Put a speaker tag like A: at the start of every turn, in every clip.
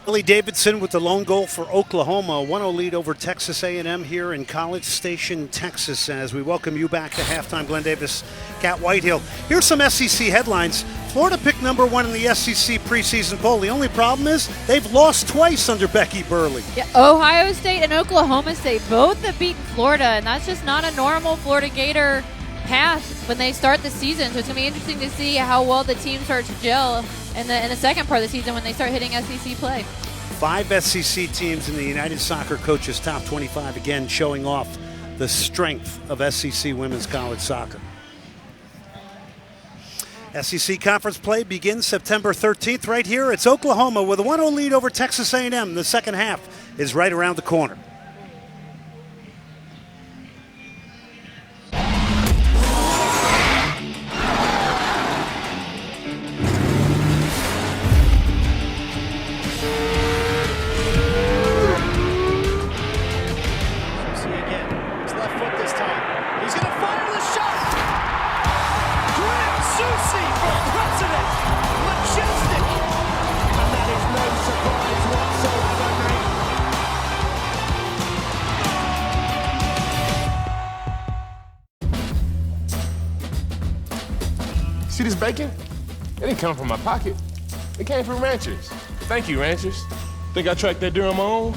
A: Billy Davidson with the lone goal for Oklahoma, a 1-0 lead over Texas A&M here in College Station, Texas. As we welcome you back to halftime, Glenn Davis, Cat Whitehill. Here's some SEC headlines. Florida picked number 1 in the SEC preseason poll. The only problem is they've lost twice under Becky Burley.
B: Yeah, Ohio State and Oklahoma State both have beaten Florida, and that's just not a normal Florida Gator path when they start the season. So it's going to be interesting to see how well the team starts to gel in the second part of the season when they start hitting SEC play.
A: 5 SEC teams in the United Soccer Coaches Top 25, again showing off the strength of SEC women's college soccer. SEC conference play begins September 13th right here. It's Oklahoma with a 1-0 lead over Texas A&M. The second half is right around the corner.
C: See this bacon? It didn't come from my pocket. It came from ranchers. Thank you, ranchers. Think I tracked that deer on my own?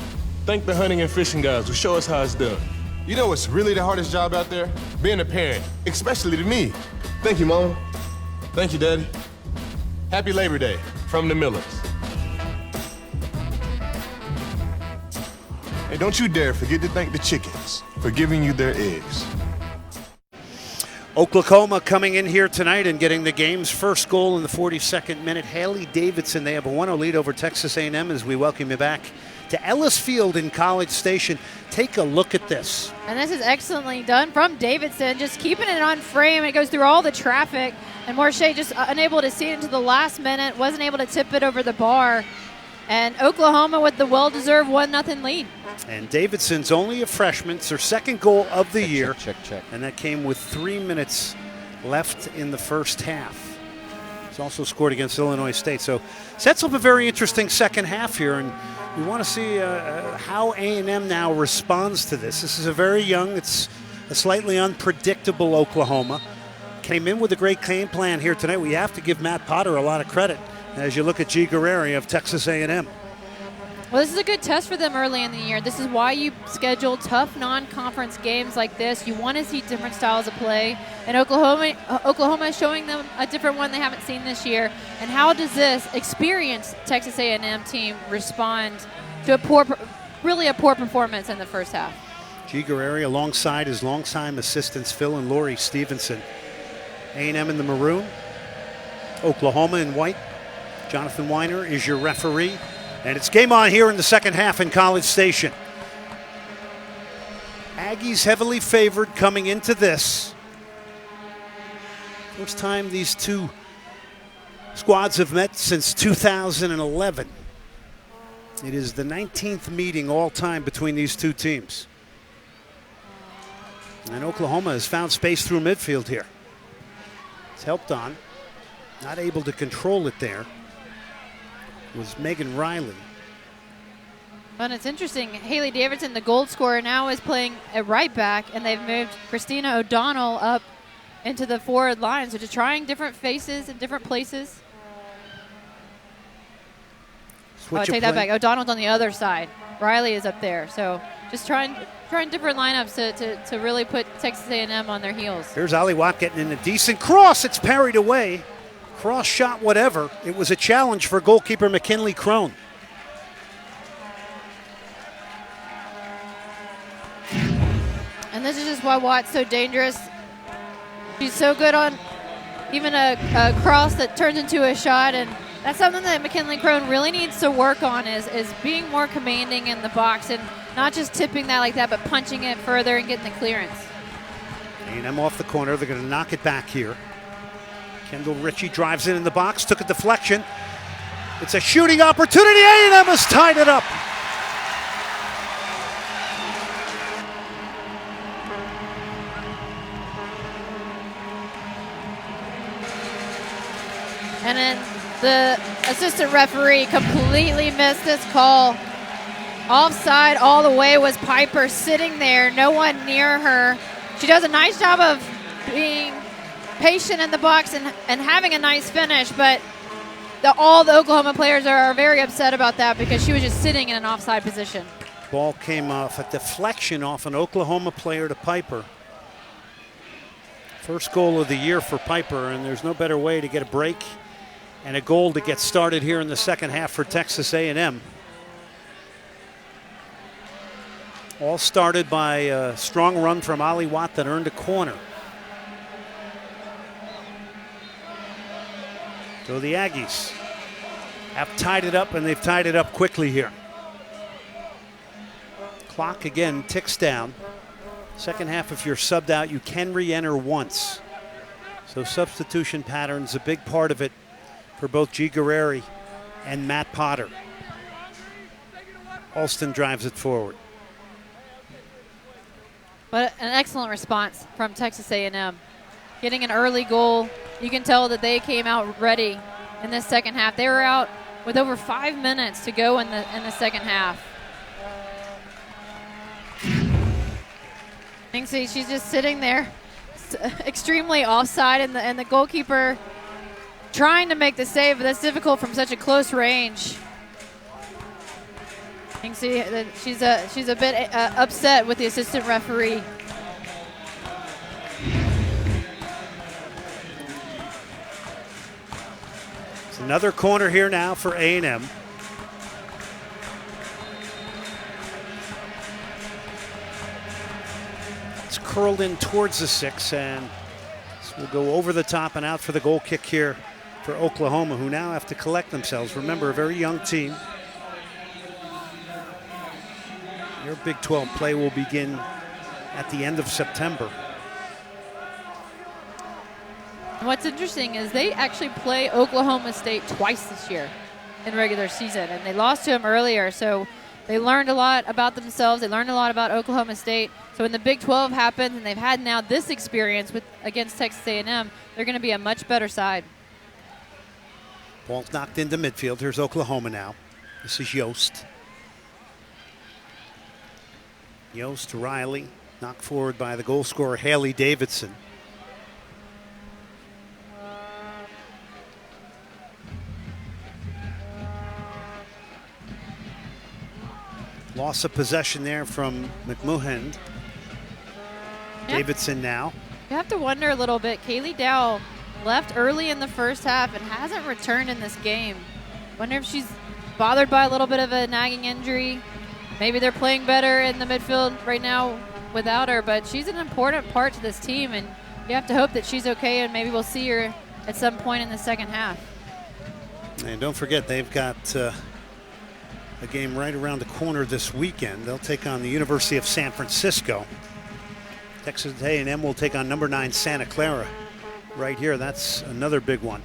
C: Thank the hunting and fishing guys who show us how it's done. You know what's really the hardest job out there? Being a parent, especially to me. Thank you, Mama. Thank you, Daddy. Happy Labor Day from the Millers. And don't you dare forget to thank the chickens for giving you their eggs.
A: Oklahoma coming in here tonight and getting the game's first goal in the 42nd minute. Haley Davidson, they have a 1-0 lead over Texas A&M as we welcome you back to Ellis Field in College Station. Take a look at this.
B: And this is excellently done from Davidson, just keeping it on frame. It goes through all the traffic, and Morshea just unable to see it into the last minute, wasn't able to tip it over the bar. And Oklahoma with the well-deserved 1-0 lead. And
A: Davidson's only a freshman. It's her second goal of the year.
D: Check.
A: And that came with 3 minutes left in the first half. She's also scored against Illinois State. So sets up a very interesting second half here. And we want to see how A&M now responds to this. This is a very young, it's a slightly unpredictable Oklahoma. Came in with a great game plan here tonight. We have to give Matt Potter a lot of credit as you look at G. Guerreri of Texas A&M.
B: Well, this is a good test for them early in the year. This is why you schedule tough non-conference games like this. You want to see different styles of play. And Oklahoma is showing them a different one they haven't seen this year. And how does this experienced Texas A&M team respond to a poor performance in the first half?
A: G. Guerreri alongside his longtime assistants Phil and Lori Stevenson. A&M in the maroon, Oklahoma in white. Jonathan Weiner is your referee. And it's game on here in the second half in College Station. Aggies heavily favored coming into this. First time these two squads have met since 2011. It is the 19th meeting all time between these two teams. And Oklahoma has found space through midfield here. It's helped on. Not able to control it there was Megan Riley.
B: And it's interesting, Haley Davidson, the goal scorer, now is playing at right back, and they've moved Christina O'Donnell up into the forward line. So just trying different faces in different places. I take that back. O'Donnell's on the other side. Riley is up there. So just trying different lineups to really put Texas A&M on their heels.
A: Here's Ali Watt getting in a decent cross. It's parried away. Cross shot, whatever. It was a challenge for goalkeeper McKinley Crone.
B: And this is just why Watt's so dangerous. She's so good on even a cross that turns into a shot, and that's something that McKinley Crone really needs to work on is being more commanding in the box and not just tipping that like that, but punching it further and getting the clearance.
A: A&M off the corner. They're going to knock it back here. Kendall Ritchie drives in the box, took a deflection. It's a shooting opportunity. A&M has tied it up.
B: And then The assistant referee completely missed this call. Offside all the way was Piper sitting there, no one near her. She does a nice job of being patient in the box and having a nice finish, but all the Oklahoma players are very upset about that because she was just sitting in an offside position.
A: Ball came off a deflection off an Oklahoma player to Piper. First goal of the year for Piper, and there's no better way to get a break and a goal to get started here in the second half for Texas A&M. All started by a strong run from Ali Watt that earned a corner. So the Aggies have tied it up, and they've tied it up quickly here. Clock again ticks down. Second half, if you're subbed out, you can re-enter once. So substitution pattern's a big part of it for both G. Guerreri and Matt Potter. Alston drives it forward.
B: But an excellent response from Texas A&M. Getting an early goal, you can tell that they came out ready in this second half. They were out with over 5 minutes to go in the second half. Kingsley, she's just sitting there, extremely offside, and the goalkeeper trying to make the save, but that's difficult from such a close range. You can see that she's a bit upset with the assistant referee.
A: It's another corner here now for A&M. It's curled in towards the 6, and this will go over the top and out for the goal kick here for Oklahoma, who now have to collect themselves. Remember, a very young team. Your Big 12 play will begin at the end of September.
B: What's interesting is they actually play Oklahoma State twice this year in regular season, and they lost to them earlier, so they learned a lot about themselves. They learned a lot about Oklahoma State. So when the Big 12 happens and they've had now this experience against Texas A&M, they're going to be a much better side.
A: Ball's knocked into midfield. Here's Oklahoma now. This is Yost. Yost to Riley, knocked forward by the goal scorer Haley Davidson. Loss of possession there from McMuhend. Davidson now.
B: You have to wonder a little bit. Kaylee Dow left early in the first half and hasn't returned in this game. Wonder if she's bothered by a little bit of a nagging injury. Maybe they're playing better in the midfield right now without her, but she's an important part to this team, and you have to hope that she's okay, and maybe we'll see her at some point in the second half.
A: And don't forget, they've got a game right around the corner this weekend. They'll take on the University of San Francisco. Texas A&M will take on number 9 Santa Clara right here. That's another big one.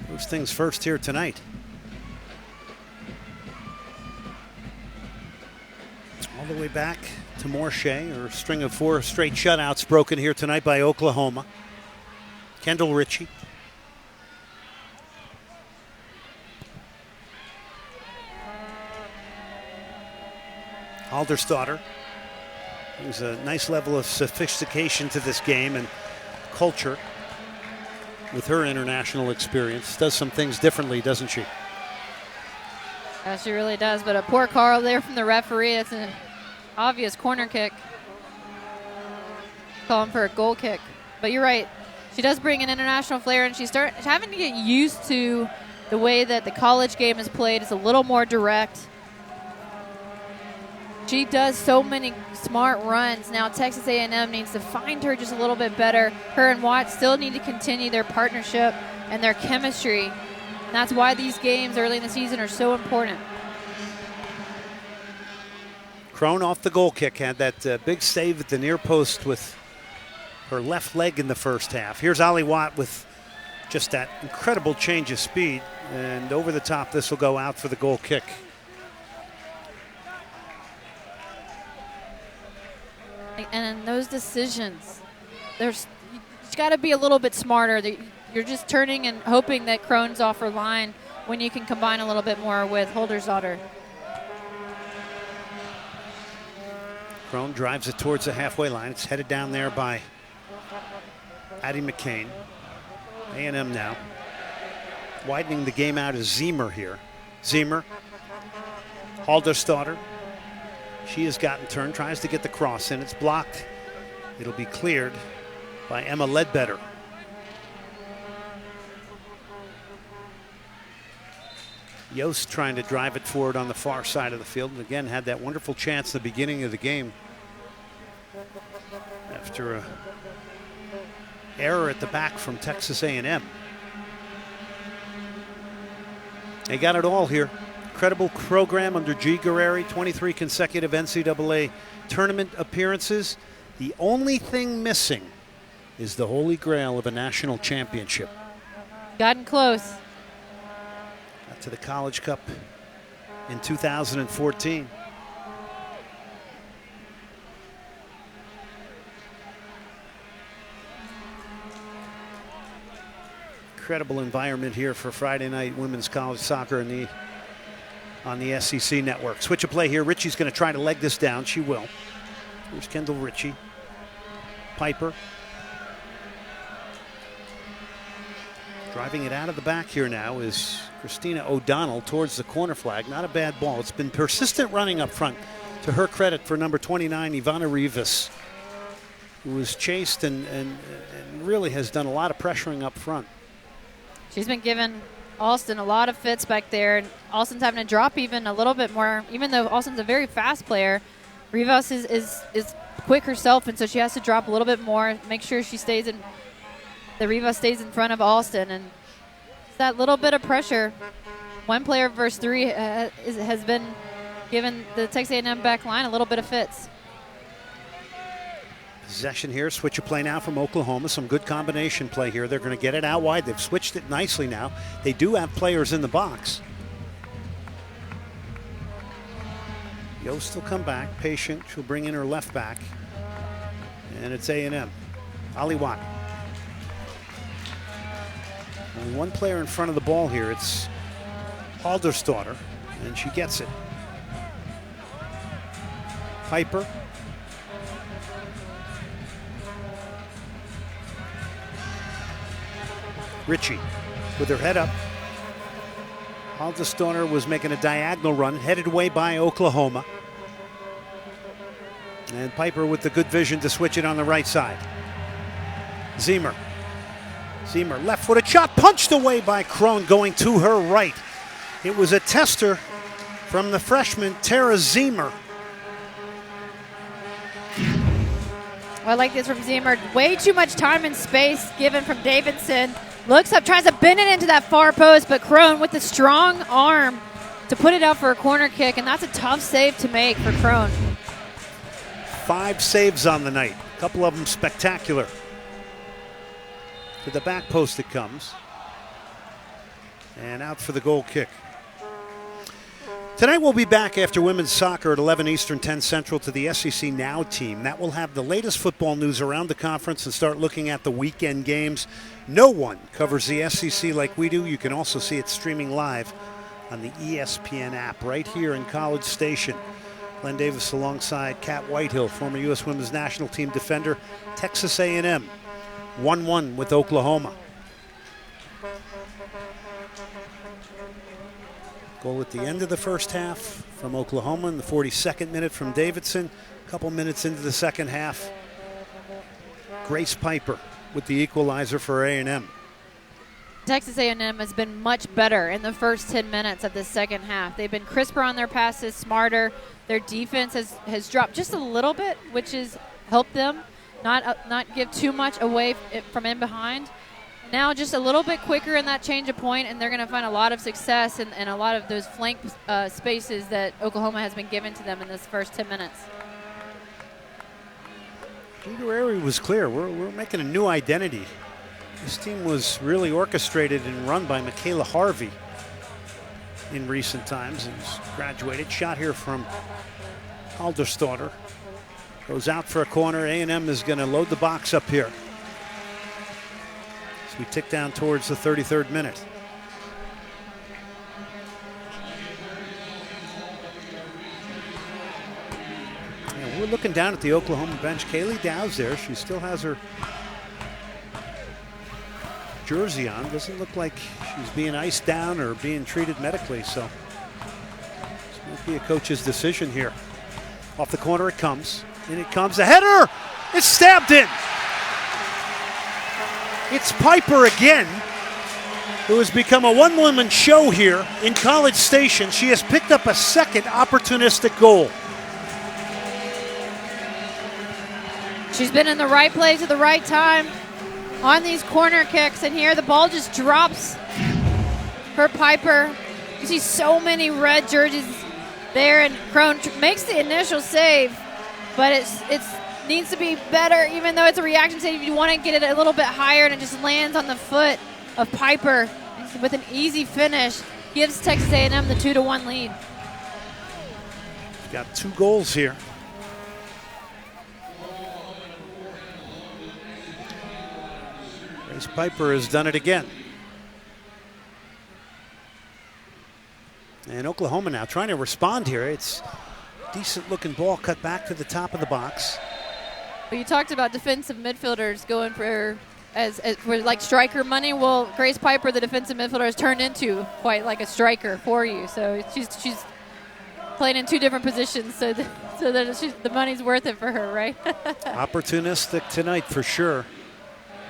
A: First things first here tonight. All the way back to Morshea, or a string of 4 straight shutouts broken here tonight by Oklahoma. Kendall Ritchie. Halderstadter brings a nice level of sophistication to this game and culture with her international experience. Does some things differently, doesn't she?
B: Yeah, she really does, but a poor call there from the referee. That's an obvious corner kick. Calling for a goal kick. But you're right. She does bring an international flair, and she's having to get used to the way that the college game is played. It's a little more direct. She does so many smart runs. Now Texas A&M needs to find her just a little bit better. Her and Watt still need to continue their partnership and their chemistry. And that's why these games early in the season are so important.
A: Crone off the goal kick had that big save at the near post with her left leg in the first half. Here's Ali Watt with just that incredible change of speed. And over the top, this will go out for the goal kick.
B: And those decisions, you got to be a little bit smarter. you're just turning and hoping that Krohn's off her line when you can combine a little bit more with Holdersdottir.
A: Krohn drives it towards the halfway line. It's headed down there by Addie McCain. A&M now widening the game out is Zemer here. Zemer, Haldersdottir. She has gotten turned, tries to get the cross in. It's blocked. It'll be cleared by Emma Ledbetter. Yost trying to drive it forward on the far side of the field. And again, had that wonderful chance at the beginning of the game after a error at the back from Texas A&M. They got it all here. Incredible program under G. Guerreri, 23 consecutive NCAA tournament appearances. The only thing missing is the holy grail of a national championship.
B: Gotten close.
A: Got to the College Cup in 2014. Incredible environment here for Friday night women's college soccer on the SEC network. Switch of play here. Ritchie's going to try to leg this down. She will. Here's Kendall Ritchie. Piper. Driving it out of the back here now is Christina O'Donnell towards the corner flag. Not a bad ball. It's been persistent running up front, to her credit, for number 29, Ivana Rivas, who was chased and really has done a lot of pressuring up front.
B: She's been giving Alston a lot of fits back there, and Alston's having to drop even a little bit more. Even though Alston's a very fast player, Rivas is quick herself, and so she has to drop a little bit more, make sure she stays in. The Rivas stays in front of Alston, and that little bit of pressure. One player versus three has been giving the Texas A&M back line a little bit of fits.
A: Possession here, switch of play now from Oklahoma. Some good combination play here. They're going to get it out wide. They've switched it nicely now. They do have players in the box. Yost will come back, patient. She'll bring in her left back. And it's A&M. Ali Watt. Only one player in front of the ball here. It's Haldersdottir, and she gets it. Piper. Ritchie with her head up. Haldersdottir was making a diagonal run, headed away by Oklahoma. And Piper with the good vision to switch it on the right side. Zemer. Zemer, left-footed shot, punched away by Krohn, going to her right. It was a tester from the freshman, Tara Zemer.
B: I like this from Zemer. Way too much time and space given from Davidson. Looks up, tries to bend it into that far post, but Krohn with the strong arm to put it out for a corner kick, and that's a tough save to make for Krohn.
A: 5 saves on the night, a couple of them spectacular. To the back post it comes. And out for the goal kick. Tonight we'll be back after women's soccer at 11 Eastern, 10 Central to the SEC Now team. That will have the latest football news around the conference and start looking at the weekend games. No one covers the SEC like we do. You can also see it streaming live on the ESPN app right here in College Station. Glenn Davis alongside Kat Whitehill, former U.S. Women's National Team defender, Texas A&M, 1-1 with Oklahoma. Goal at the end of the first half from Oklahoma in the 42nd minute from Davidson. A couple minutes into the second half, Grace Piper with the equalizer for A&M.
B: Texas A&M has been much better in the first 10 minutes of the second half. They've been crisper on their passes, smarter. Their defense has dropped just a little bit, which has helped them not give too much away from in behind. Now just a little bit quicker in that change of point, and they're going to find a lot of success in a lot of those flank spaces that Oklahoma has been given to them in this first 10 minutes.
A: Guerreri was clear. We're making a new identity. This team was really orchestrated and run by Michaela Harvey in recent times. He's graduated. Shot here from Haldersdottir. Goes out for a corner. A&M is going to load the box up here. as we tick down towards the 33rd minute. Yeah, we're looking down at the Oklahoma bench. Kaylee Dow's there. She still has her jersey on. Doesn't look like she's being iced down or being treated medically, so this might be a coach's decision here. Off the corner it comes. In it comes. A header! It's stabbed in. It's Piper again, who has become a one-woman show here in College Station. She has picked up a second opportunistic goal.
B: She's been in the right place at the right time on these corner kicks, and here the ball just drops for Piper. You see so many red jerseys there, and Crone makes the initial save, but it's needs to be better. Even though it's a reaction save, you want to get it a little bit higher, and it just lands on the foot of Piper with an easy finish. Gives Texas A&M the 2-1 lead.
A: Got 2 goals here. Grace Piper has done it again. And Oklahoma now trying to respond here. It's a decent looking ball cut back to the top of the box.
B: Well, you talked about defensive midfielders going for for like striker money. Well, Grace Piper, the defensive midfielder, has turned into quite like a striker for you. So she's playing in 2 different positions, so that the money's worth it for her, right?
A: Opportunistic tonight for sure.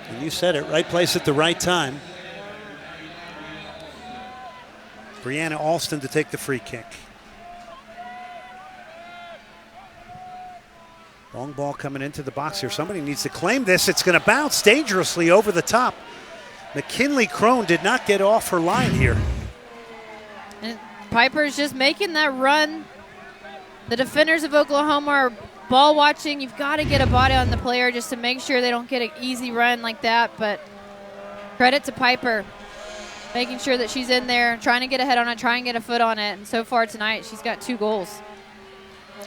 A: And you said it, right place at the right time. Brianna Alston to take the free kick. Long ball coming into the box here. Somebody needs to claim this. It's going to bounce dangerously over the top. McKinley Crone did not get off her line here.
B: And Piper's just making that run. The defenders of Oklahoma are ball watching. You've got to get a body on the player just to make sure they don't get an easy run like that. But credit to Piper, making sure that she's in there, trying to get a head on it, trying to get a foot on it. And so far tonight, she's got 2 goals.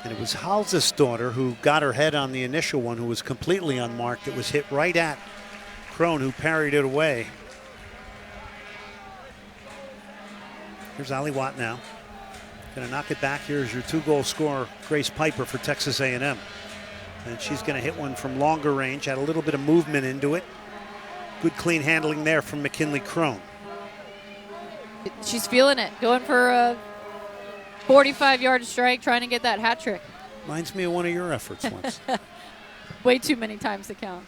A: And it was Hals's daughter who got her head on the initial one, who was completely unmarked. It was hit right at Crone, who parried it away. Here's Ali Watt now. Going to knock it back. Here's your 2-goal scorer, Grace Piper, for Texas A&M. And she's going to hit one from longer range, had a little bit of movement into it. Good clean handling there from McKinley Crone.
B: She's feeling it, going for a 45-yard strike, trying to get that hat trick.
A: Reminds me of one of your efforts once.
B: Way too many times to count.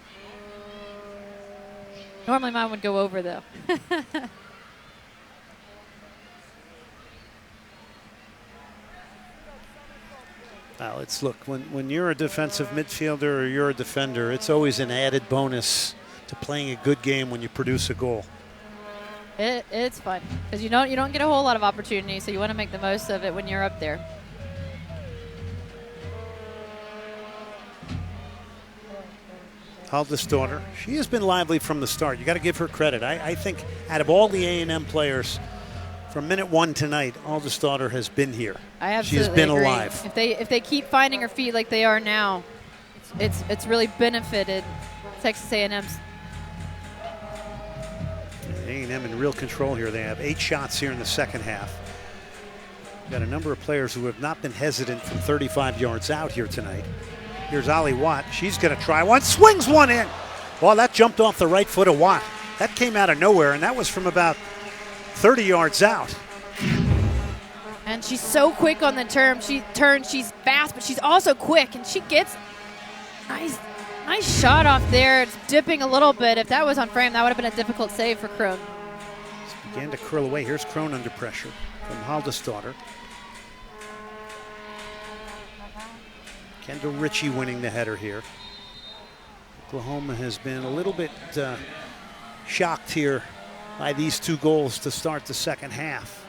B: Normally mine would go over, though.
A: Let's look, when you're a defensive midfielder or you're a defender, it's always an added bonus to playing a good game when you produce a goal.
B: It's fun because you don't get a whole lot of opportunity, so you want to make the most of it when you're up there.
A: Halda's daughter, she has been lively from the start. You got to give her credit. I think out of all the A&M players, from minute 1 tonight, Halda's daughter has been here.
B: I absolutely
A: She's been
B: agree.
A: alive.
B: If they keep finding her feet like they are now, it's really benefited Texas A&M's.
A: A&M in real control here. They have 8 shots here in the second half. Got a number of players who have not been hesitant from 35 yards out here tonight. Here's Ali Watt. She's going to try one. Swings one in. Well, that jumped off the right foot of Watt. That came out of nowhere, and that was from about 30 yards out.
B: And she's so quick on the turn. She turns. She's fast, but she's also quick, and she gets nice shot off there. It's dipping a little bit. If that was on frame, that would have been a difficult save for Crone.
A: Began to curl away. Here's Crone under pressure from Halda's daughter. Kendall Ritchie winning the header here. Oklahoma has been a little bit shocked here by these 2 goals to start the second half.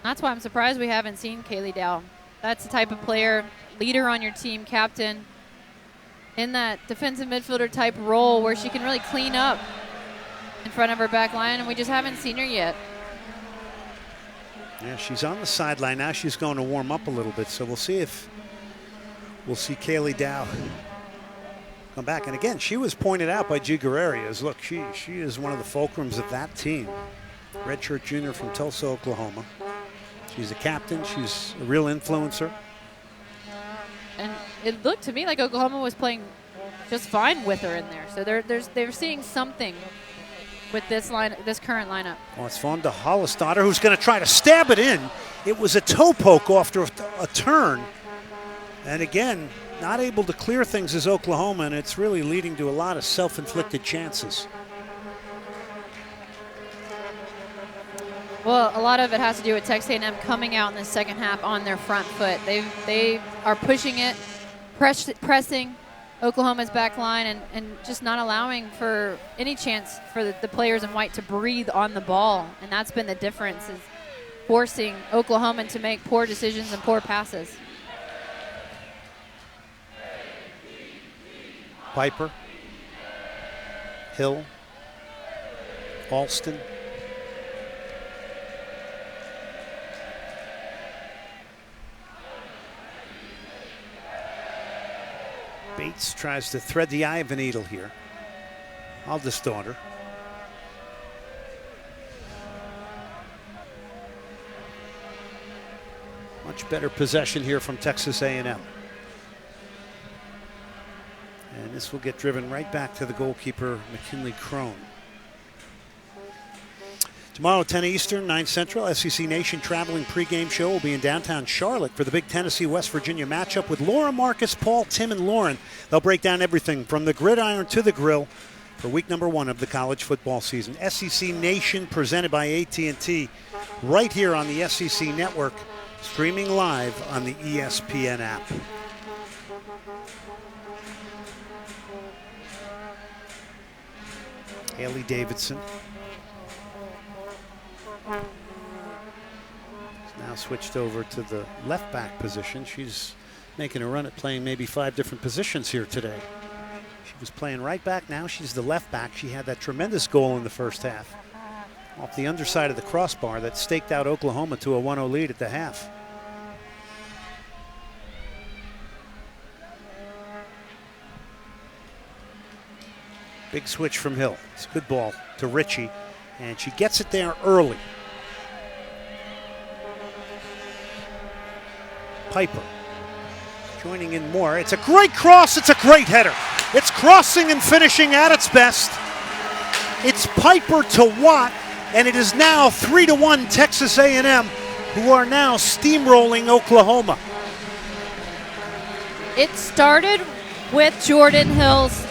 B: That's why I'm surprised we haven't seen Kaylee Dow. That's the type of player, leader on your team, captain, in that defensive midfielder type role where she can really clean up in front of her back line, and we just haven't seen her yet.
A: Yeah, she's on the sideline now. She's going to warm up a little bit, so we'll see if we'll see Kaylee Dow come back. And again, she was pointed out by G. Guerreri as, look, she is one of the fulcrums of that team. Redshirt junior from Tulsa, Oklahoma. She's a captain. She's a real influencer.
B: And it looked to me like Oklahoma was playing just fine with her in there. So they're seeing something with this current lineup.
A: Well, it's Fonda Hollister who's going to try to stab it in. It was a toe poke after a turn. And again, not able to clear things as Oklahoma, and it's really leading to a lot of self-inflicted chances.
B: Well, a lot of it has to do with Texas A&M coming out in the second half on their front foot. They are pushing it, pressing Oklahoma's back line and just not allowing for any chance for the players in white to breathe on the ball. And that's been the difference, is forcing Oklahoma to make poor decisions and poor passes.
A: Piper, Hill, Alston. Bates tries to thread the eye of a needle here. Aldis-Daughter. Much better possession here from Texas A&M. And this will get driven right back to the goalkeeper, McKinley Crone. Tomorrow, 10 Eastern, 9 Central, SEC Nation traveling pregame show will be in downtown Charlotte for the big Tennessee-West Virginia matchup with Laura, Marcus, Paul, Tim, and Lauren. They'll break down everything from the gridiron to the grill for week number 1 of the college football season. SEC Nation presented by AT&T right here on the SEC Network, streaming live on the ESPN app. Haley Davidson. She's now switched over to the left back position. She's making a run at playing maybe 5 different positions here today. She was playing right back, now she's the left back. She had that tremendous goal in the first half off the underside of the crossbar that staked out Oklahoma to a 1-0 lead at the half. Big switch from Hill. It's a good ball to Ritchie, and she gets it there early. Piper joining in more. It's a great cross. It's a great header. It's crossing and finishing at its best. It's Piper to Watt, and it is now 3-1 Texas A&M, who are now steamrolling Oklahoma.
B: It started with Jordan Hill's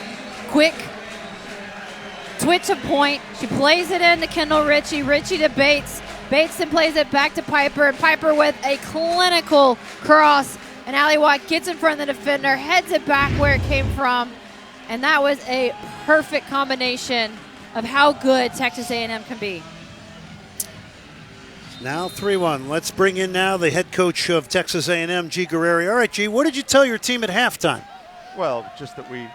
B: quick twitch of point. She plays it in to Kendall Ritchie. Ritchie to Bates. Bates then plays it back to Piper. And Piper with a clinical cross. And Allie Watt gets in front of the defender, heads it back where it came from. And that was a perfect combination of how good Texas A&M can be.
A: Now 3-1. Let's bring in now the head coach of Texas A&M, G. Guerreri. All right, G, what did you tell your team at halftime?
D: Well, just that we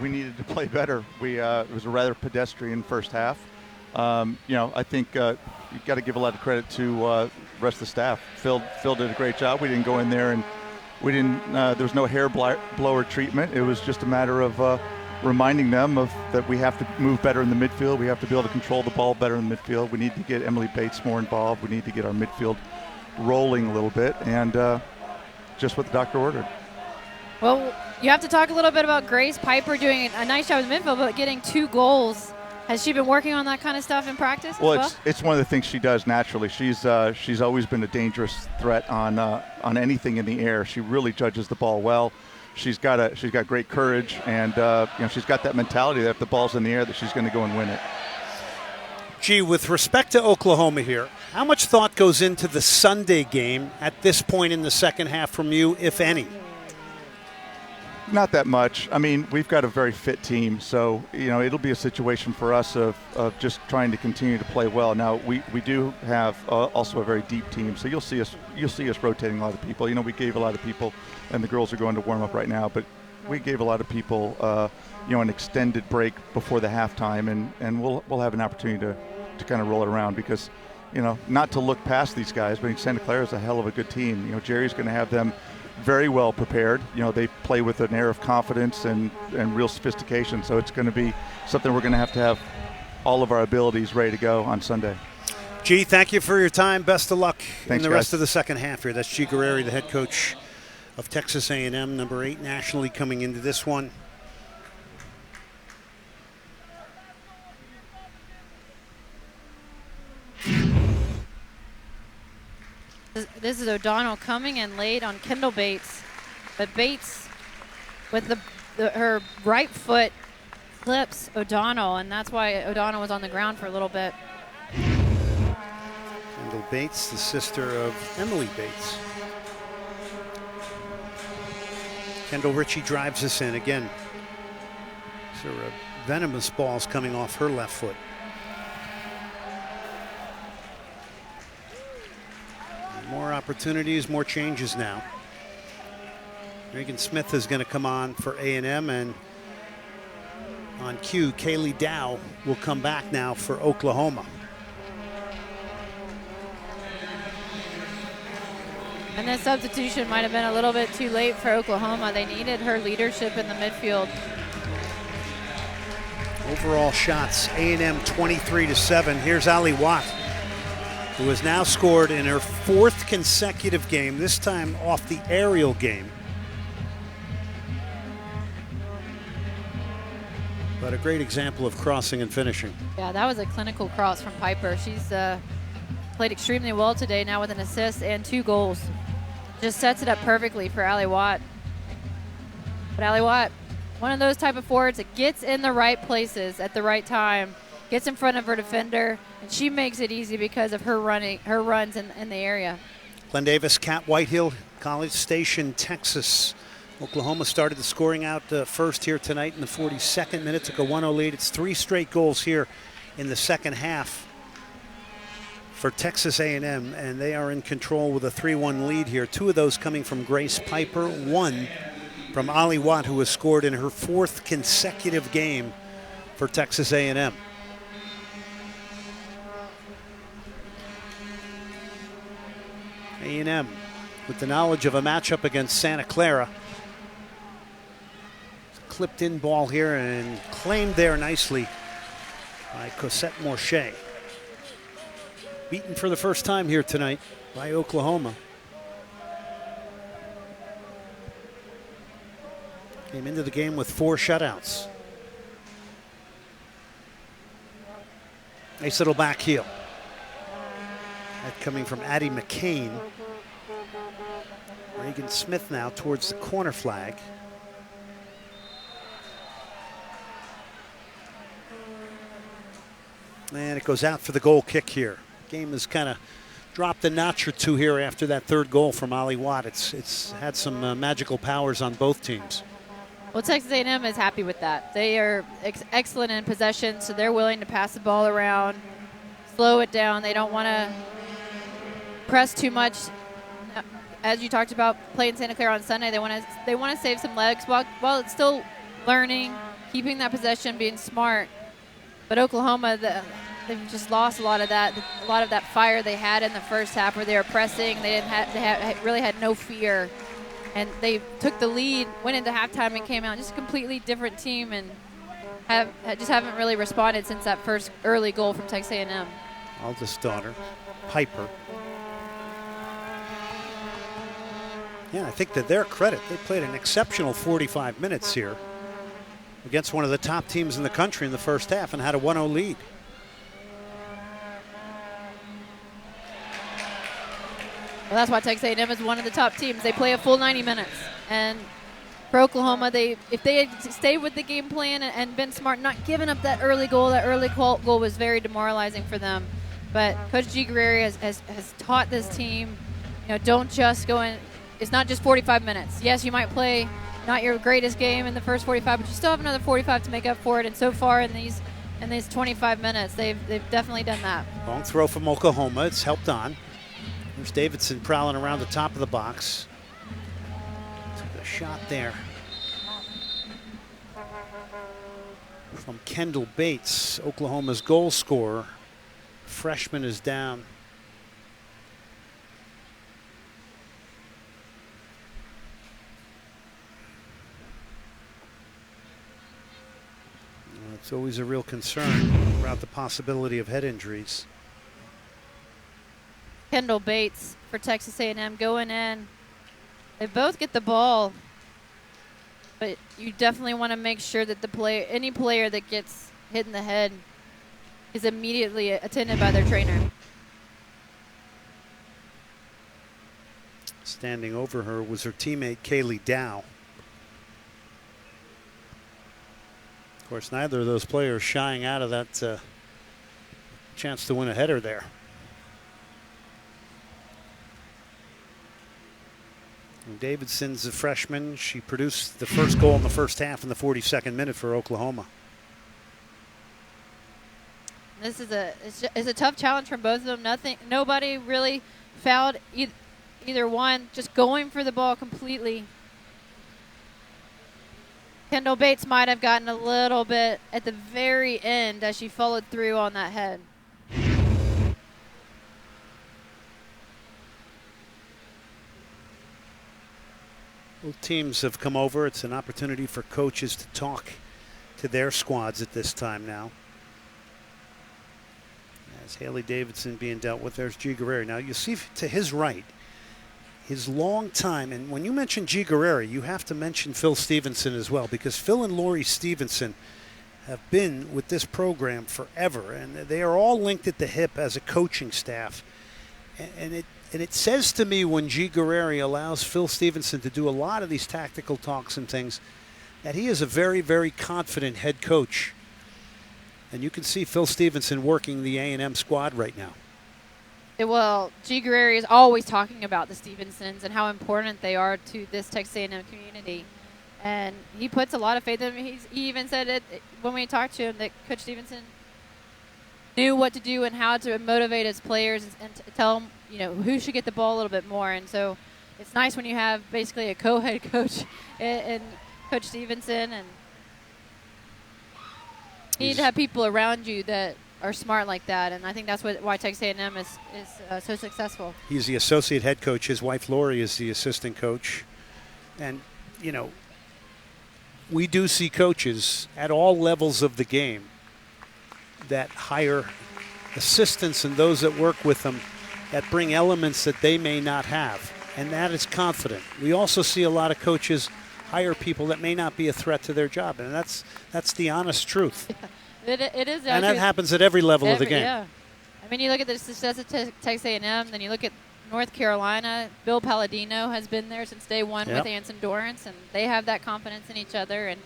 D: needed to play better. It was a rather pedestrian first half. I think you got to give a lot of credit to the rest of the staff. Phil did a great job. We didn't go in there and there was no hair blower treatment. It was just a matter of reminding them that we have to move better in the midfield. We have to be able to control the ball better in the midfield. We need to get Emily Bates more involved. We need to get our midfield rolling a little bit, and just what the doctor ordered.
B: Well, you have to talk a little bit about Grace Piper doing a nice job in midfield, but getting 2 goals. Has she been working on that kind of stuff in practice?
D: Well, it's one of the things she does naturally. She's always been a dangerous threat on anything in the air. She really judges the ball well. She's got great courage, and she's got that mentality that if the ball's in the air, that she's going to go and win it.
A: Gee, with respect to Oklahoma here, how much thought goes into the Sunday game at this point in the second half from you, if any?
D: Not that much. I mean, we've got a very fit team, so it'll be a situation for us of just trying to continue to play well. Now we do have also a very deep team, so you'll see us rotating a lot of people. We gave a lot of people, and the girls are going to warm up right now, but we gave a lot of people an extended break before the halftime, and we'll have an opportunity to kind of roll it around because not to look past these guys, but Santa Clara is a hell of a good team. Jerry's going to have them very well prepared. They play with an air of confidence and real sophistication. So it's going to be something we're going to have all of our abilities ready to go on Sunday.
A: G, thank you for your time. Best of luck in the
D: guys.
A: rest of the second half here. That's G. Guerrieri, the head coach of Texas A&M, number 8 nationally coming into this one.
B: This is O'Donnell coming in late on Kendall Bates, but Bates with her right foot clips O'Donnell, and that's why O'Donnell was on the ground for a little bit.
A: Kendall Bates, the sister of Emily Bates. Kendall Ritchie drives this in again. So venomous balls coming off her left foot. More opportunities, more changes now. Regan Smith is going to come on for A&M, and on cue, Kaylee Dow will come back now for Oklahoma.
B: And this substitution might have been a little bit too late for Oklahoma. They needed her leadership in the midfield.
A: Overall shots, A&M 23-7. Here's Ali Watt, who has now scored in her 4th consecutive game, this time off the aerial game. But a great example of crossing and finishing.
B: Yeah, that was a clinical cross from Piper. She's played extremely well today, now with an assist and 2 goals. Just sets it up perfectly for Ali Watt. But Ali Watt, one of those type of forwards that gets in the right places at the right time, gets in front of her defender, and she makes it easy because of her runs in the area.
A: Glenn Davis, Cat Whitehill, College Station, Texas. Oklahoma started the scoring out first here tonight in the 42nd minute, took a 1-0 lead. It's 3 straight goals here in the second half for Texas A&M, and they are in control with a 3-1 lead here. 2 of those coming from Grace Piper, 1 from Ali Watt, who has scored in her 4th consecutive game for Texas A&M. A&M with the knowledge of a matchup against Santa Clara. Clipped in ball here and claimed there nicely by Cosette Morche. Beaten for the first time here tonight by Oklahoma. Came into the game with 4 shutouts. Nice little back heel. That coming from Addie McCain. Regan Smith now towards the corner flag. And it goes out for the goal kick here. Game has kind of dropped a notch or 2 here after that 3rd goal from Ali Watt. It's had some magical powers on both teams.
B: Well, Texas A&M is happy with that. They are excellent in possession, so they're willing to pass the ball around, slow it down. They don't want to press too much. As you talked about playing Santa Clara on Sunday, they want to save some legs while it's still learning, keeping that possession, being smart. But Oklahoma, they've just lost a lot of that fire they had in the first half, where they were pressing. They really had no fear, and they took the lead, went into halftime, and came out just a completely different team, and haven't really responded since that first early goal from Texas A&M.
A: Eldest daughter, Piper. Yeah, I think to their credit, they played an exceptional 45 minutes here against one of the top teams in the country in the first half and had a 1-0 lead.
B: Well, that's why Texas A&M is one of the top teams. They play a full 90 minutes. And for Oklahoma, if they had stayed with the game plan and been smart, not giving up that early goal was very demoralizing for them. But Coach G. Guerrieri has taught this team, don't just go in. It's not just 45 minutes. Yes, you might play not your greatest game in the first 45, but you still have another 45 to make up for it. And so far in these 25 minutes, they've definitely done that.
A: Long throw from Oklahoma. It's helped on. There's Davidson prowling around the top of the box. Took a shot there from Kendall Bates, Oklahoma's goal scorer. Freshman is down. It's always a real concern about the possibility of head injuries.
B: Kendall Bates for Texas A&M going in. They both get the ball, but you definitely want to make sure that any player that gets hit in the head is immediately attended by their trainer.
A: Standing over her was her teammate Kaylee Dow. Of course, neither of those players shying out of that chance to win a header there. And Davidson's a freshman. She produced the first goal in the first half in the 42nd minute for Oklahoma.
B: This is a tough challenge from both of them. Nobody really fouled either one, just going for the ball completely. Kendall Bates might have gotten a little bit at the very end as she followed through on that head.
A: Both teams have come over. It's an opportunity for coaches to talk to their squads at this time now. As Haley Davidson being dealt with, there's G. Guerreri. Now you see to his right, his long time, and when you mention G. Guerreri, you have to mention Phil Stevenson as well, because Phil and Lori Stevenson have been with this program forever, and they are all linked at the hip as a coaching staff. And it says to me when G. Guerreri allows Phil Stevenson to do a lot of these tactical talks and things, that he is a very, very confident head coach. And you can see Phil Stevenson working the A&M squad right now.
B: Well, G. Guerreri is always talking about the Stevensons and how important they are to this Texas A&M community. And he puts a lot of faith in them. He even said it when we talked to him that Coach Stevenson knew what to do and how to motivate his players and tell them, who should get the ball a little bit more. And so it's nice when you have basically a co-head coach and Coach Stevenson, and you need to have people around you that are smart like that, and I think that's why Texas A&M is so successful.
A: He's the associate head coach. His wife Lori is the assistant coach, and we do see coaches at all levels of the game that hire assistants and those that work with them that bring elements that they may not have, and that is confident. We also see a lot of coaches hire people that may not be a threat to their job, and that's the honest truth.
B: It is.
A: And that happens at every level of the game.
B: Yeah. I mean, you look at the success of Texas A&M, then you look at North Carolina. Bill Palladino has been there since day one with Anson Dorrance, and they have that confidence in each other. And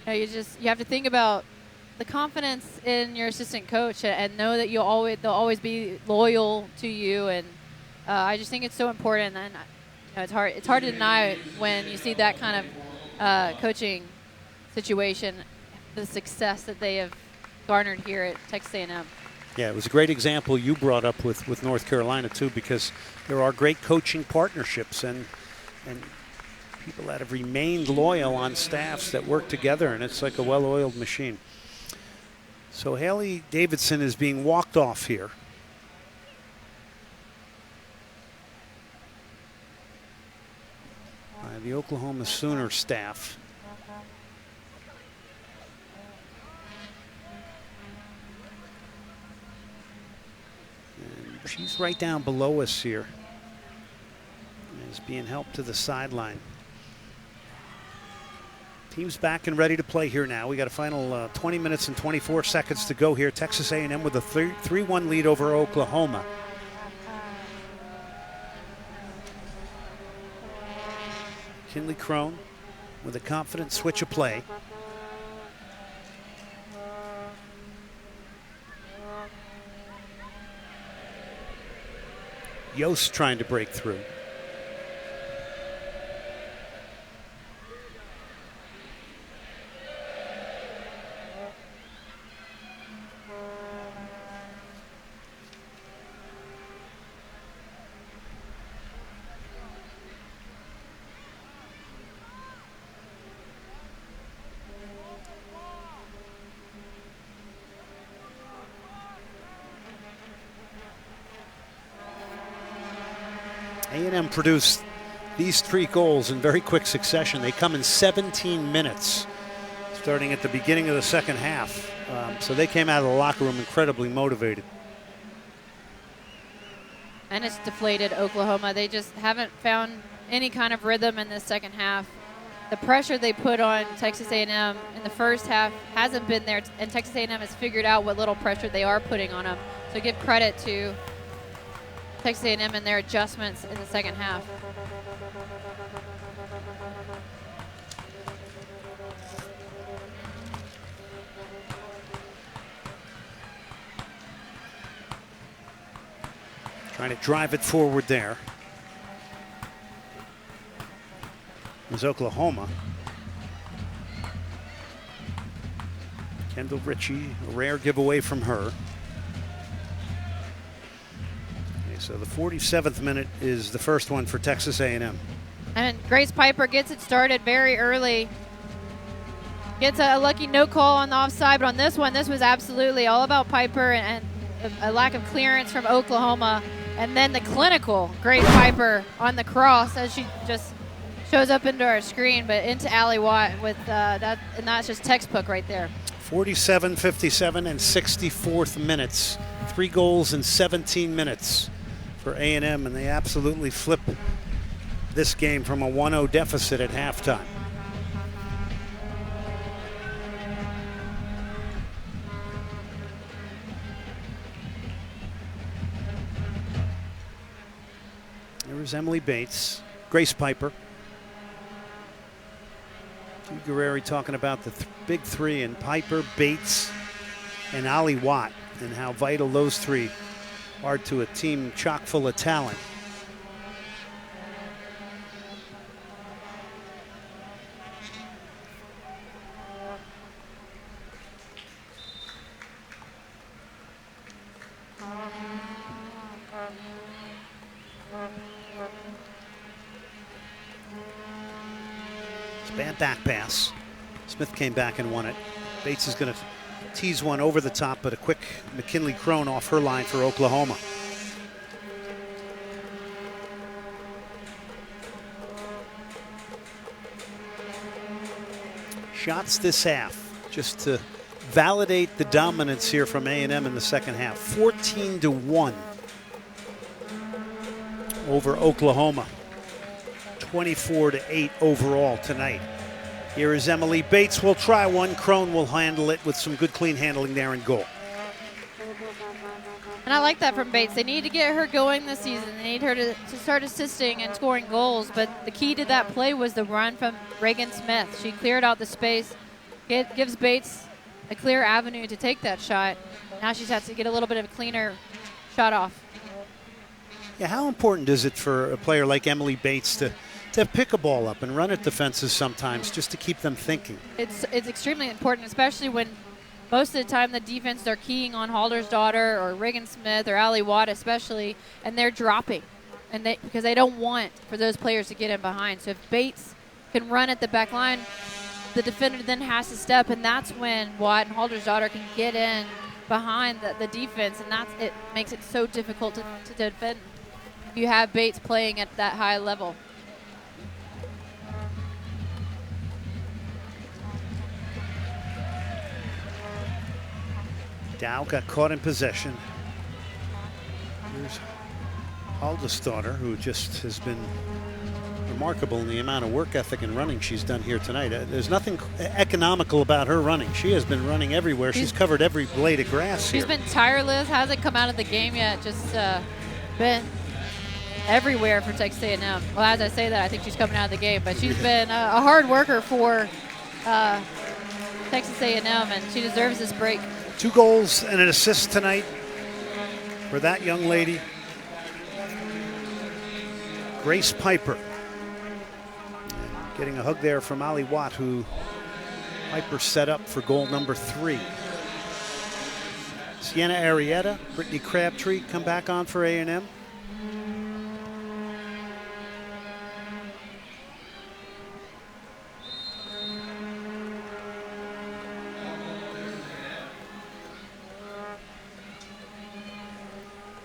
B: you have to think about the confidence in your assistant coach and know that they'll always be loyal to you. And I just think it's so important. And it's hard to deny when you see that kind of coaching situation, the success that they have garnered here at Texas A&M.
A: Yeah, it was a great example you brought up with North Carolina too, because there are great coaching partnerships and people that have remained loyal on staffs that work together, and it's like a well-oiled machine. So Haley Davidson is being walked off here. By the Oklahoma Sooner staff. And she's right down below us here. And is being helped to the sideline. Team's back and ready to play here now. We got a final 20 minutes and 24 seconds to go here. Texas A&M with a 3-1 lead over Oklahoma. Kinley Crone with a confident switch of play. Yost trying to break through. A&M produced these 3 goals in very quick succession. They come in 17 minutes. starting at the beginning of the second half. So they came out of the locker room incredibly motivated.
B: And it's deflated Oklahoma. They just haven't found any kind of rhythm in this second half. The pressure they put on Texas A&M in the first half hasn't been there, and Texas A&M has figured out what little pressure they are putting on them. So give credit to Texas A&M and their adjustments in the second half.
A: Trying to drive it forward there is Oklahoma. Kendall Ritchie, a rare giveaway from her. Okay, so the 47th minute is the first one for Texas A&M.
B: And Grace Piper gets it started very early. Gets a lucky no call on the offside, but on this one, this was absolutely all about Piper and a lack of clearance from Oklahoma. And then the clinical Grace Piper on the cross as she just shows up into our screen, but into Allie Watt with that, and that's just textbook right there.
A: 47, 57, and 64th minutes. 3 goals in 17 minutes for A&M, and they absolutely flip this game from a 1-0 deficit at halftime. There's Emily Bates, Grace Piper. Guerreri talking about the big three, and Piper, Bates, and Allie Watt, and how vital those three are to a team chock full of talent. Bad back pass. Smith came back and won it. Bates is going to tease one over the top, but a quick McKinley Crone off her line for Oklahoma. Shots this half, just to validate the dominance here from A&M in the second half. 14-1 over Oklahoma. 24-8 overall tonight. Here is Emily Bates. Will try one. Crone will handle it with some good clean handling there in goal.
B: And I like that from Bates. They need to get her going this season. They need her to start assisting and scoring goals. But the key to that play was the run from Reagan Smith. She cleared out the space. It gives Bates a clear avenue to take that shot. Now she has to get a little bit of a cleaner shot off.
A: Yeah, how important is it for a player like Emily Bates to pick a ball up and run at defenses sometimes just to keep them thinking?
B: It's extremely important, especially when most of the time the defense, they're keying on Haldersdottir or Reagan Smith or Allie Watt especially, and they're dropping because they don't want for those players to get in behind. So if Bates can run at the back line, the defender then has to step, and that's when Watt and Haldersdottir can get in behind the defense, and it makes it so difficult to defend. You have Bates playing at that high level.
A: Dow got caught in possession. Here's Haldersdottir, who just has been remarkable in the amount of work ethic and running she's done here tonight. There's nothing economical about her running. She has been running everywhere. She's covered every blade of grass here.
B: She's been tireless, hasn't come out of the game yet, just been everywhere for Texas A&M. Well, as I say that, I think she's coming out of the game, but she's been a hard worker for Texas A&M, and she deserves this break.
A: 2 goals and an assist tonight for that young lady, Grace Piper. Getting a hug there from Allie Watt, who Piper set up for goal number 3. Sienna Arrieta, Brittany Crabtree come back on for A&M.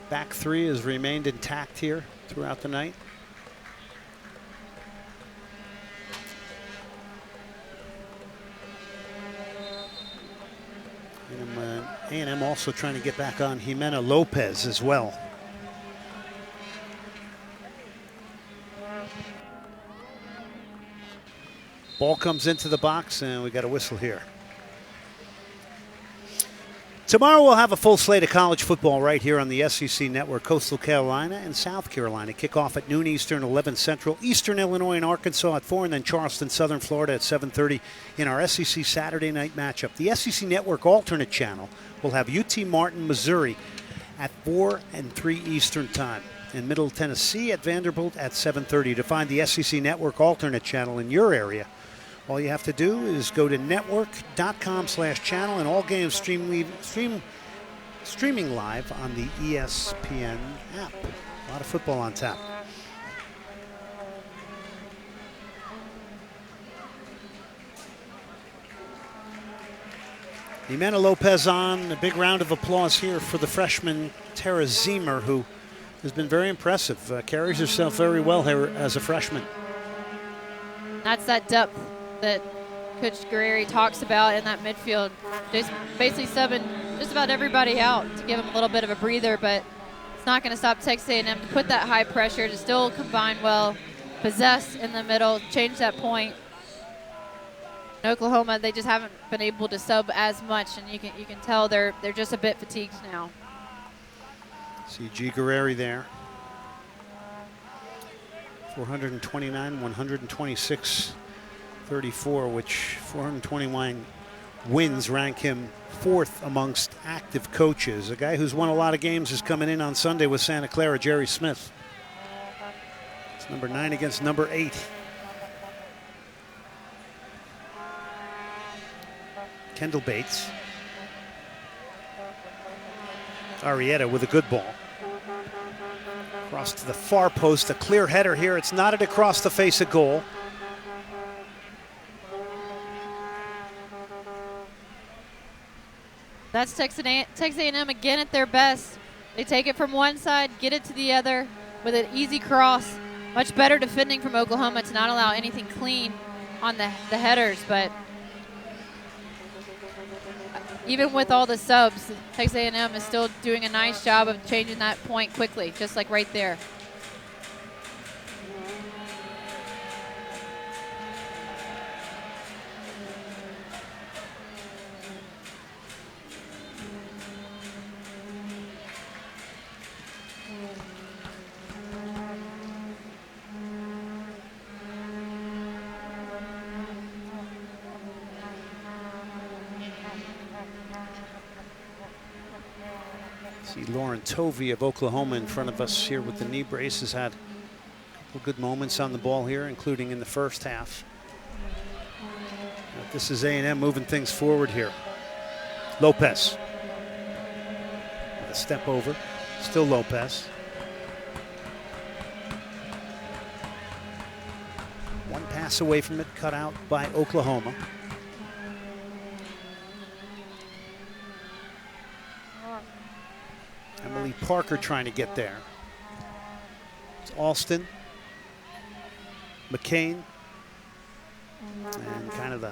A: Back 3 has remained intact here throughout the night. And A&M also trying to get back on Jimena Lopez as well. Ball comes into the box, and we got a whistle here. Tomorrow we'll have a full slate of college football right here on the SEC Network. Coastal Carolina and South Carolina kick off at noon Eastern, 11 Central. Eastern Illinois and Arkansas at 4, and then Charleston, Southern Florida at 7:30 in our SEC Saturday night matchup. The SEC Network alternate channel will have UT Martin, Missouri at 4 and 3 Eastern time. In Middle Tennessee at Vanderbilt at 7:30. To find the SEC Network alternate channel in your area, all you have to do is go to network.com/channel, and all games streaming live on the ESPN app. A lot of football on tap. Jimena Lopez on. A big round of applause here for the freshman Tara Zemer, who has been very impressive. Carries herself very well here as a freshman.
B: That's that depth that Coach Guerrieri talks about in that midfield. Just basically subbing just about everybody out to give them a little bit of a breather, but it's not going to stop Texas A&M to put that high pressure, to still combine well, possess in the middle, change that point. In Oklahoma, they just haven't been able to sub as much, and you can tell they're just a bit fatigued now.
A: See G. Guerrieri there. 429, 126. 34, which 421 wins rank him 4th amongst active coaches. A guy who's won a lot of games is coming in on Sunday with Santa Clara, Jerry Smith. It's number 9 against number 8. Kendall Bates. Arrieta with a good ball. Cross to the far post, a clear header here. It's knotted across the face of goal.
B: That's Texas A&M again at their best. They take it from one side, get it to the other with an easy cross. Much better defending from Oklahoma to not allow anything clean on the headers. But even with all the subs, Texas A&M is still doing a nice job of changing that point quickly, just like right there.
A: Lauren Tovey of Oklahoma in front of us here with the knee brace. Has had a couple good moments on the ball here, including in the first half. But this is A&M moving things forward here. Lopez. With a step over. Still Lopez. One pass away from it, cut out by Oklahoma. Emily Parker trying to get there. It's Alston, McCain, and kind of the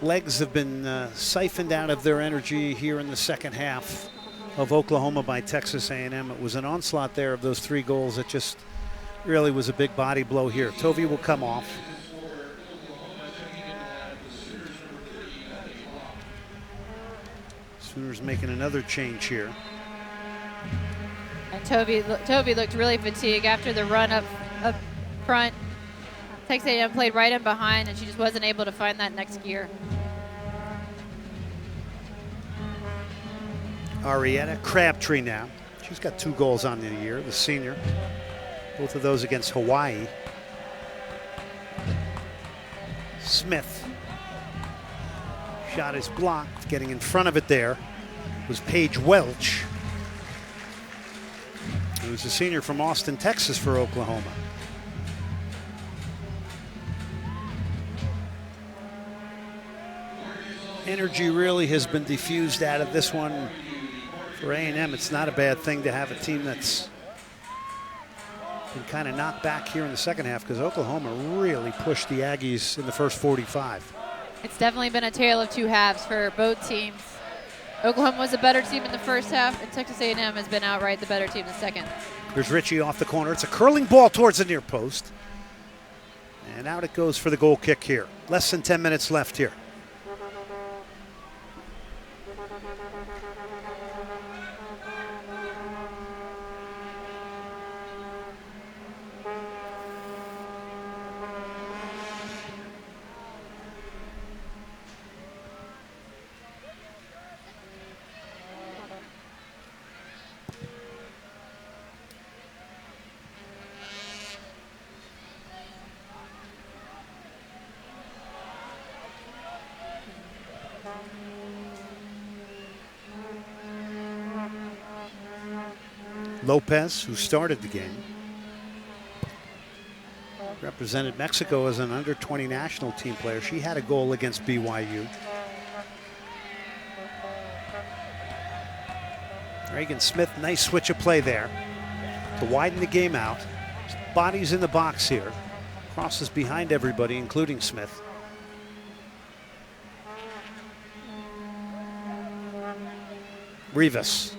A: legs have been siphoned out of their energy here in the second half of Oklahoma by Texas A&M. It was an onslaught there of those 3 goals. It just really was a big body blow here. Tovey will come off. Sooners making another change here.
B: And Tovey looked really fatigued after the run up front. Texas A&M played right in behind, and she just wasn't able to find that next gear.
A: Arrieta Crabtree now. She's got 2 goals on the year, the senior. Both of those against Hawaii. Smith. Shot is blocked. Getting in front of it there was Paige Welch, who's a senior from Austin, Texas for Oklahoma. Energy really has been diffused out of this one for A&M. It's not a bad thing to have a team that's been kind of knocked back here in the second half, because Oklahoma really pushed the Aggies in the first 45.
B: It's definitely been a tale of two halves for both teams. Oklahoma was a better team in the first half, and Texas A&M has been outright the better team in the second.
A: Here's Ritchie off the corner. It's a curling ball towards the near post. And out it goes for the goal kick here. Less than 10 minutes left here. Lopez, who started the game, represented Mexico as an under-20 national team player. She had a goal against BYU. Reagan Smith, nice switch of play there to widen the game out. Bodies in the box here. Crosses behind everybody, including Smith. Rivas.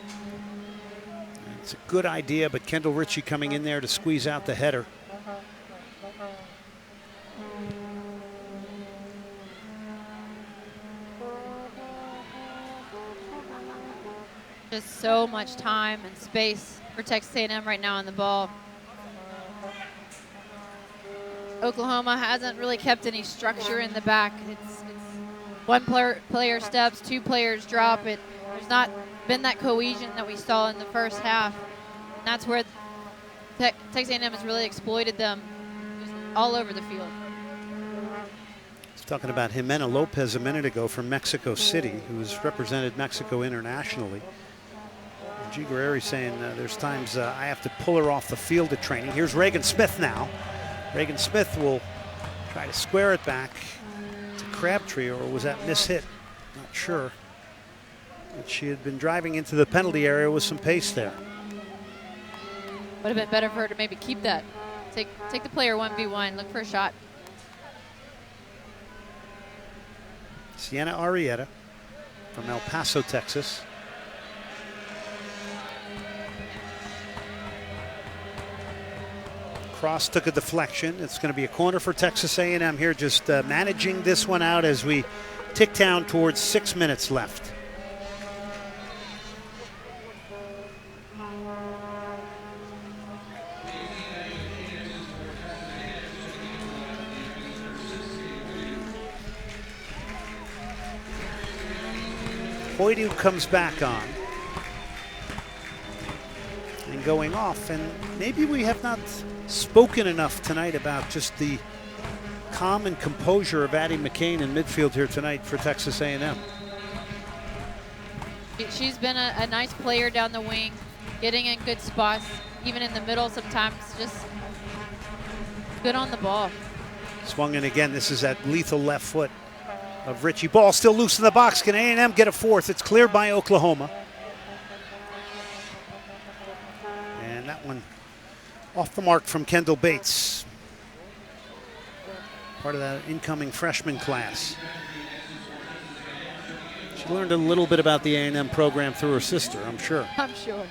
A: It's a good idea, but Kendall Ritchie coming in there to squeeze out the header.
B: Just so much time and space for Texas A&M right now on the ball. Oklahoma hasn't really kept any structure in the back. It's one player steps, two players drop. There's not been that cohesion that we saw in the first half. And that's where Texas A&M has really exploited them just all over the field.
A: I was talking about Jimena Lopez a minute ago from Mexico City, who's represented Mexico internationally. G. Guerreri saying there's times I have to pull her off the field at training. Here's Reagan Smith now. Reagan Smith will try to square it back to Crabtree, or was that mishit? Not sure. But she had been driving into the penalty area with some pace there.
B: Would have been better for her to maybe keep that. Take the player 1v1, look for a shot.
A: Sienna Arrieta from El Paso, Texas. Cross took a deflection. It's going to be a corner for Texas A&M here, just managing this one out as we tick down towards 6 minutes left. Hoydu comes back on and going off, and maybe we have not spoken enough tonight about just the calm and composure of Addie McCain in midfield here tonight for Texas A&M.
B: She's been a nice player down the wing, getting in good spots, even in the middle sometimes, just good on the ball.
A: Swung in again. This is that lethal left foot of Ritchie. Ball still loose in the box. Can A&M get a fourth? It's cleared by Oklahoma. And that one off the mark from Kendall Bates, part of that incoming freshman class. She learned a little bit about the A&M program through her sister, I'm sure.
B: I'm sure.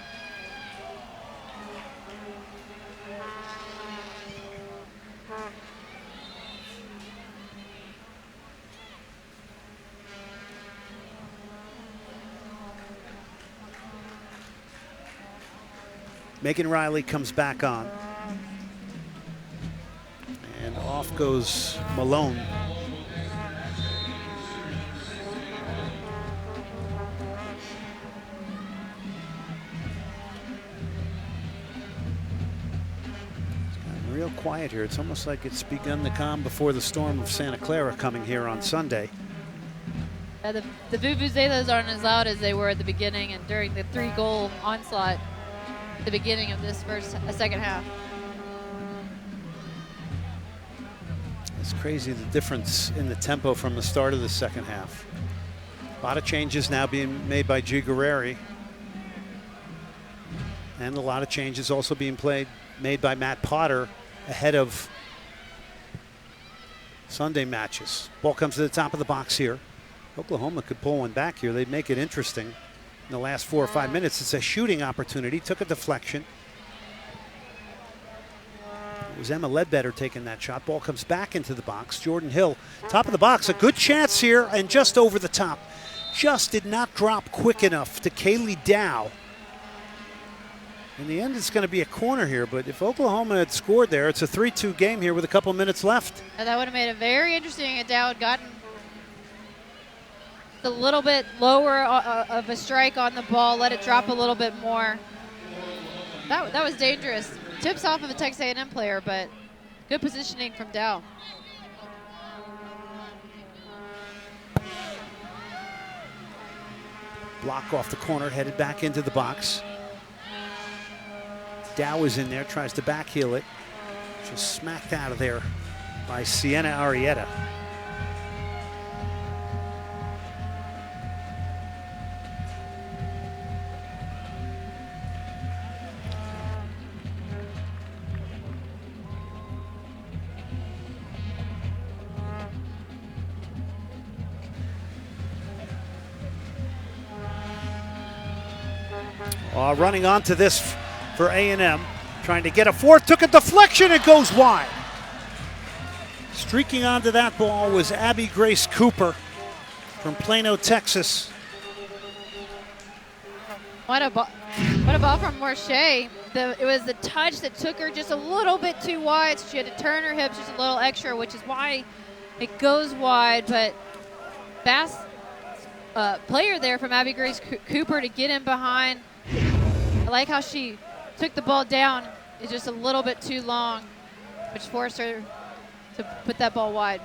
A: Megan Riley comes back on. And off goes Malone. It's gotten real quiet here. It's almost like it's begun to calm before the storm of Santa Clara coming here on Sunday.
B: The vuvuzelas aren't as loud as they were at the beginning and during the 3-goal onslaught at the beginning of this second half.
A: It's crazy the difference in the tempo from the start of the second half. A lot of changes now being made by G. Guerreri. And a lot of changes also being made by Matt Potter ahead of Sunday matches. Ball comes to the top of the box here. Oklahoma could pull one back here. They'd make it interesting in the last 4 or 5 minutes. It's a shooting opportunity. Took a deflection. It was Emma Ledbetter taking that shot. Ball comes back into the box. Jordan Hill, top of the box. A good chance here and just over the top. Just did not drop quick enough to Kaylee Dow. In the end, it's going to be a corner here, but if Oklahoma had scored there, it's a 3-2 game here with a couple minutes left.
B: And that would have made it very interesting if Dow had gotten a little bit lower of a strike on the ball, let it drop a little bit more. That was dangerous. Tips off of a Texas A&M player, but good positioning from Dow.
A: Block off the corner, headed back into the box. Dow is in there, tries to backheel it. Just smacked out of there by Sienna Arrieta. Running onto this for A&M, trying to get a fourth, took a deflection, it goes wide. Streaking onto that ball was Abby Grace Cooper from Plano, Texas.
B: What a ball from Morshea. It was the touch that took her just a little bit too wide, so she had to turn her hips just a little extra, which is why it goes wide. But fast player there from Abby Grace Cooper to get in behind. I like how she took the ball down. It's just a little bit too long, which forced her to put that ball wide.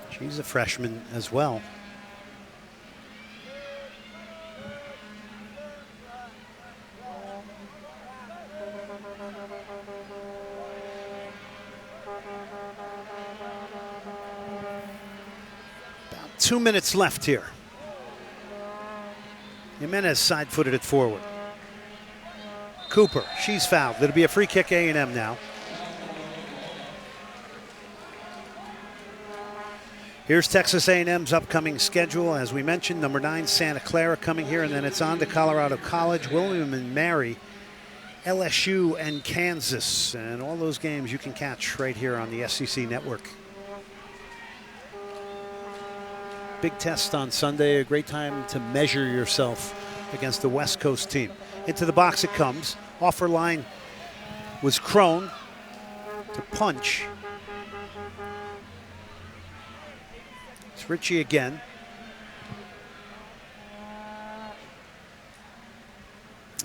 A: She's a freshman as well. About 2 minutes left here. Jimenez side-footed it forward. Cooper, she's fouled. It'll be a free kick A&M now. Here's Texas A&M's upcoming schedule. As we mentioned, number 9, Santa Clara coming here, and then it's on to Colorado College, William and Mary, LSU, and Kansas. And all those games you can catch right here on the SEC Network. Big test on Sunday, a great time to measure yourself against the West Coast team. Into the box it comes. Off her line was Crone to punch. It's Ritchie again.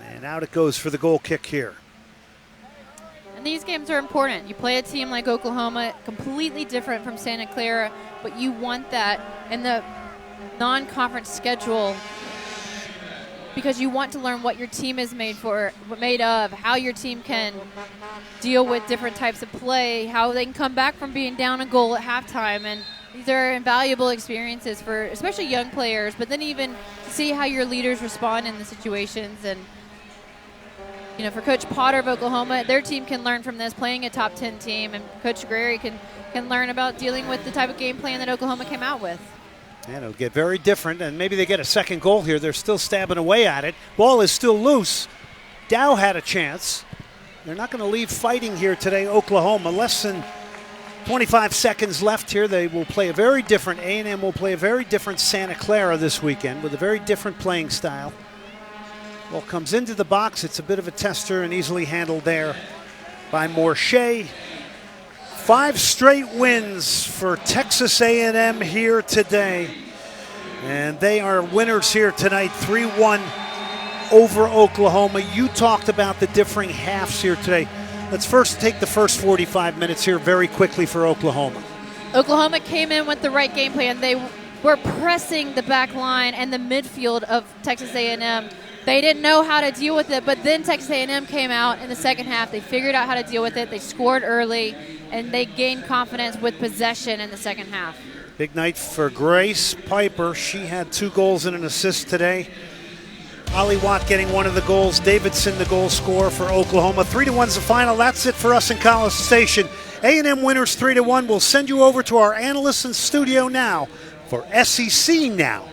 A: And out it goes for the goal kick here.
B: And these games are important. You play a team like Oklahoma, completely different from Santa Clara, but you want that in the non-conference schedule because you want to learn what your team is made of, how your team can deal with different types of play, how they can come back from being down a goal at halftime. And these are invaluable experiences for especially young players, but then even to see how your leaders respond in the situations. And you know, for Coach Potter of Oklahoma, their team can learn from this, playing a top 10 team, and Coach Guerrieri can learn about dealing with the type of game plan that Oklahoma came out with.
A: And it'll get very different, and maybe they get a second goal here. They're still stabbing away at it. Ball is still loose. Dow had a chance. They're not going to leave fighting here today, Oklahoma. Less than 25 seconds left here. They will play a very different, A&M will play a very different Santa Clara this weekend with a very different playing style. Ball comes into the box. It's a bit of a tester and easily handled there by Morshea. 5 straight wins for Texas A&M here today. And they are winners here tonight, 3-1 over Oklahoma. You talked about the differing halves here today. Let's first take the first 45 minutes here very quickly for Oklahoma.
B: Oklahoma came in with the right game plan. They were pressing the back line and the midfield of Texas A&M. They didn't know how to deal with it, but then Texas A&M came out in the second half. They figured out how to deal with it. They scored early, and they gained confidence with possession in the second half.
A: Big night for Grace Piper. She had 2 goals and an assist today. Ollie Watt getting one of the goals. Davidson, the goal scorer for Oklahoma. 3-1's the final. That's it for us in College Station. A&M winners 3-1. We'll send you over to our analysts in studio now for SEC Now.